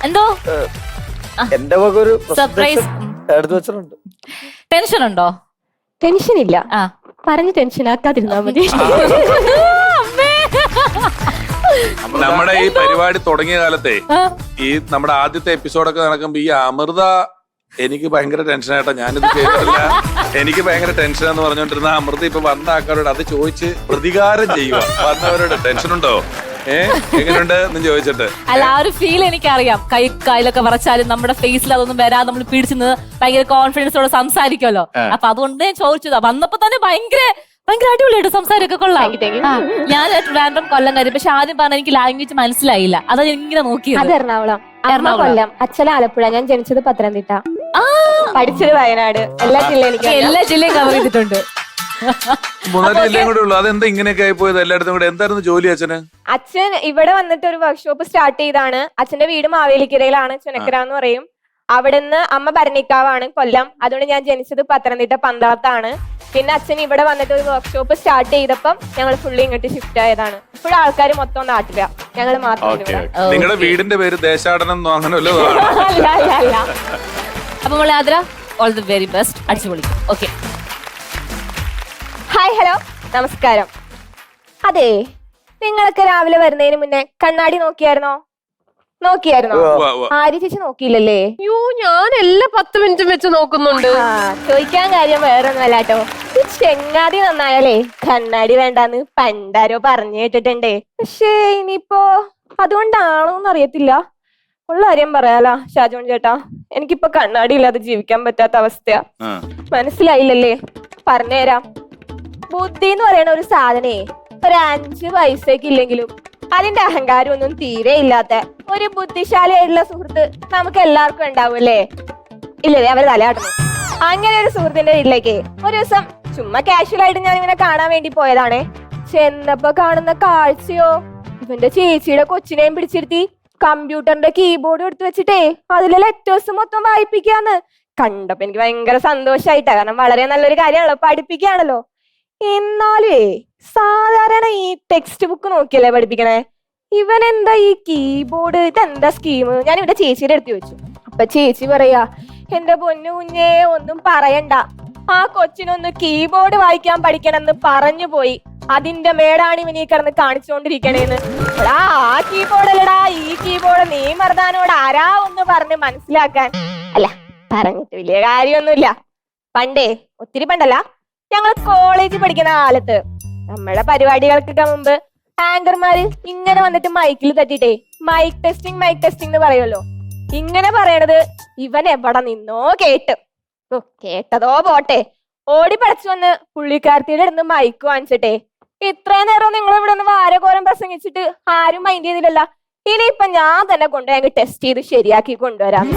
എന്തോ എന്റെ വക ഒരു സർപ്രൈസ്. എടുത്തു വെച്ചിട്ടുണ്ട്. ടെൻഷൻ ഉണ്ടോ? ടെൻഷൻ ഇല്ല, ആ പറഞ്ഞ് ടെൻഷൻ ആക്കാതിരുന്നാ മതി. നമ്മുടെ ഈ പരിപാടി തുടങ്ങിയ കാലത്തെ ഈ നമ്മുടെ ആദ്യത്തെ എപ്പിസോഡൊക്കെ നടക്കുമ്പോ ഈ അമൃത എനിക്ക് ഭയങ്കര ടെൻഷനായിട്ടാ, ഞാനിത് ചെയ്തിട്ടില്ല, എനിക്ക് ഭയങ്കര ടെൻഷൻ എന്ന് പറഞ്ഞോണ്ടിരുന്ന അമൃത ഇപ്പൊ വന്ന ആൾക്കാരോട് അത് ചോദിച്ച് പ്രതികാരം ചെയ്യുക. വന്നവരോട് ടെൻഷൻ ഉണ്ടോ, എങ്ങനെയുണ്ട് എന്ന് ചോദിച്ചിട്ട്. അല്ല, ആ ഒരു ഫീൽ എനിക്കറിയാം. കൈലൊക്കെ വറച്ചാലും നമ്മുടെ ഫേസിൽ അതൊന്നും വരാതെ നമ്മൾ പിടിച്ചു നിന്ന് ഭയങ്കര കോൺഫിഡൻസോടെ സംസാരിക്കുമല്ലോ. അപ്പൊ അതുകൊണ്ട് ഞാൻ ചോദിച്ചതാ. വന്നപ്പോ തന്നെ ഭയങ്കര അടിപൊളിയായിട്ട് സംസാരമൊക്കെ കൊള്ളാം. ഞാൻ റാൻഡം കൊല്ലം കാര്യം, പക്ഷെ ആദ്യം പറഞ്ഞ എനിക്ക് ലാംഗ്വേജ് മനസ്സിലായില്ല. അതാ ഇങ്ങനെ നോക്കിയത്. അത് എറണാകുളം, കൊല്ലം, അച്ഛൻ ആലപ്പുഴ, ഞാൻ ജനിച്ചത് പത്തനംതിട്ട, പഠിച്ചത് വയനാട്. എല്ലാ ജില്ലയും കവർ ചെയ്തിട്ടുണ്ട്. 3 ജില്ലയും കൂടെ ഉള്ളു. അതെന്താ ഇങ്ങനെയൊക്കെ ആയി പോയത് എല്ലായിടത്തും കൂടെ? എന്തായിരുന്നു ജോലി അച്ഛന്? അച്ഛൻ ഇവിടെ വന്നിട്ട് ഒരു വർക്ക്ഷോപ്പ് സ്റ്റാർട്ട് ചെയ്താണ്. അച്ഛന്റെ വീട് മാവേലിക്കരയിലാണ്, ചുനക്കര എന്ന് പറയും. അവിടുന്ന് അമ്മ ഭരണിക്കാവാണ്, കൊല്ലം. അതുകൊണ്ട് ഞാൻ ജനിച്ചത് പത്തനംതിട്ട പന്തളത്താണ്. പിന്നെ അച്ഛൻ ഇവിടെ വന്നിട്ട് ഒരു വർക്ക്ഷോപ്പ് സ്റ്റാർട്ട് ചെയ്തപ്പം ഞങ്ങൾ ഫുള്ളി ഇങ്ങോട്ട് ഷിഫ്റ്റ് ആയതാണ്. ഇപ്പോഴും ആൾക്കാർ മൊത്തം നാട്ടില, ഞങ്ങൾ മാത്രം. നിങ്ങളുടെ വീടിന്റെ പേര് ദേശാടനം അങ്ങനെ അല്ല. അപ്പൊ മോളെ Aardra, all the very best. അടിച്ചു പൊളിക്കും. ഓക്കെ, ഹായ്, ഹലോ, നമസ്കാരം. അതെ, നിങ്ങളൊക്കെ രാവിലെ വരുന്നതിന് മുന്നേ കണ്ണാടി നോക്കിയായിരുന്നോ? ആര്യ ചേച്ചി നോക്കിയില്ലല്ലേ? അയ്യോ, ഞാൻ എല്ലാ 10 മിനിറ്റും വെച്ച് നോക്കുന്നുണ്ട്. ചോദിക്കാൻ കാര്യം വേറെ ഒന്നുമല്ല കേട്ടോ. ഈ ചെങ്ങാതി നന്നായാലേ കണ്ണാടി വേണ്ടാന്ന് പണ്ടാരോ പറഞ്ഞു കേട്ടിട്ടുണ്ടേ. പക്ഷേ ഇനിയിപ്പോ അതുകൊണ്ടാണോന്ന് അറിയത്തില്ല. ഉള്ള കാര്യം പറയാലാ ഷാജോൺ ചേട്ടാ, എനിക്കിപ്പോ കണ്ണാടി ഇല്ലാതെ ജീവിക്കാൻ പറ്റാത്ത അവസ്ഥയാ. മനസ്സിലായില്ലല്ലേ? പറഞ്ഞുതരാം. ബുദ്ധി എന്ന് പറയുന്ന ഒരു സാധനേ ഒരു 5 പൈസക്ക് ഇല്ലെങ്കിലും അതിന്റെ അഹങ്കാരം ഒന്നും തീരെ ഇല്ലാത്ത ഒരു ബുദ്ധിശാലിയായിട്ടുള്ള സുഹൃത്ത് നമുക്ക് എല്ലാവർക്കും ഉണ്ടാവൂല്ലേ? ഇല്ലേ? അവര് തലയാട്ടണം. അങ്ങനെ ഒരു സുഹൃത്തിന്റെ വീട്ടിലേക്ക് ഒരു ദിവസം ചുമ്മാ കാഷ്വൽ ആയിട്ട് ഞാൻ ഇങ്ങനെ കാണാൻ വേണ്ടി പോയതാണേ. ചെന്നപ്പോ കാണുന്ന കാഴ്ചയോ, ഇവന്റെ ചേച്ചിയുടെ കൊച്ചിനെയും പിടിച്ചിരുത്തി കമ്പ്യൂട്ടറിന്റെ കീബോർഡ് എടുത്തു വെച്ചിട്ടേ അതിലെ ലെറ്റേഴ്സ് മൊത്തം വായിപ്പിക്കാന്ന് കണ്ടപ്പോ എനിക്ക് ഭയങ്കര സന്തോഷായിട്ടാ. കാരണം വളരെ നല്ലൊരു കാര്യമാണല്ലോ, പഠിപ്പിക്കുകയാണല്ലോ. എന്നാലേ സാധാരണ ഈ ടെക്സ്റ്റ് ബുക്ക് നോക്കിയല്ലേ പഠിപ്പിക്കണേ, ഇവൻ എന്താ ഈ കീബോർഡ്, ഇതെന്താ സ്കീം? ഞാൻ ഇവിടെ ചേച്ചിയുടെ അടുത്ത് ചോദിച്ചു. അപ്പൊ ചേച്ചി പറയാ, എന്റെ പൊന്നു കുഞ്ഞേ ഒന്നും പറയണ്ട, ആ കൊച്ചിനൊന്ന് കീബോർഡ് വായിക്കാൻ പഠിക്കണമെന്ന് പറഞ്ഞു പോയി, അതിന്റെ മേടാണ് ഇവനീ കിടന്ന് കാണിച്ചുകൊണ്ടിരിക്കണേന്ന്. എടാ, ആ കീബോർഡ് അല്ലടാ ഈ കീബോർഡ്, നീ മറുതാനോട് ആരാ ഒന്ന് പറഞ്ഞ് മനസ്സിലാക്കാൻ. അല്ല, പറഞ്ഞിട്ട് വലിയ കാര്യമൊന്നുമില്ല. പണ്ടേ, ഒത്തിരി പണ്ടല്ല, ഞങ്ങൾ കോളേജിൽ പഠിക്കുന്ന കാലത്ത് നമ്മുടെ പരിപാടികൾക്കൊക്കെ മുമ്പ് ആങ്കർമാര് ഇങ്ങനെ വന്നിട്ട് മൈക്കിൽ തട്ടിട്ടേ മൈക്ക് ടെസ്റ്റിംഗ് എന്ന് പറയുമല്ലോ. ഇങ്ങനെ പറയണത് ഇവൻ എവിടെ നിന്നോ കേട്ടതോ പോട്ടെ, ഓടി പടച്ചു വന്ന് പുള്ളിക്കാരത്തിയുടെ അടുത്ത് മൈക്ക് വാങ്ങിച്ചിട്ടെ ഇത്രയും നേരം നിങ്ങൾ ഇവിടെ നിന്ന് വാരകോരം പ്രസംഗിച്ചിട്ട് ആരും മൈൻഡ് ചെയ്തില്ലല്ല, ഇനിയിപ്പൊ ഞാൻ തന്നെ ടെസ്റ്റ് ചെയ്ത് ശരിയാക്കി കൊണ്ടുവരാം.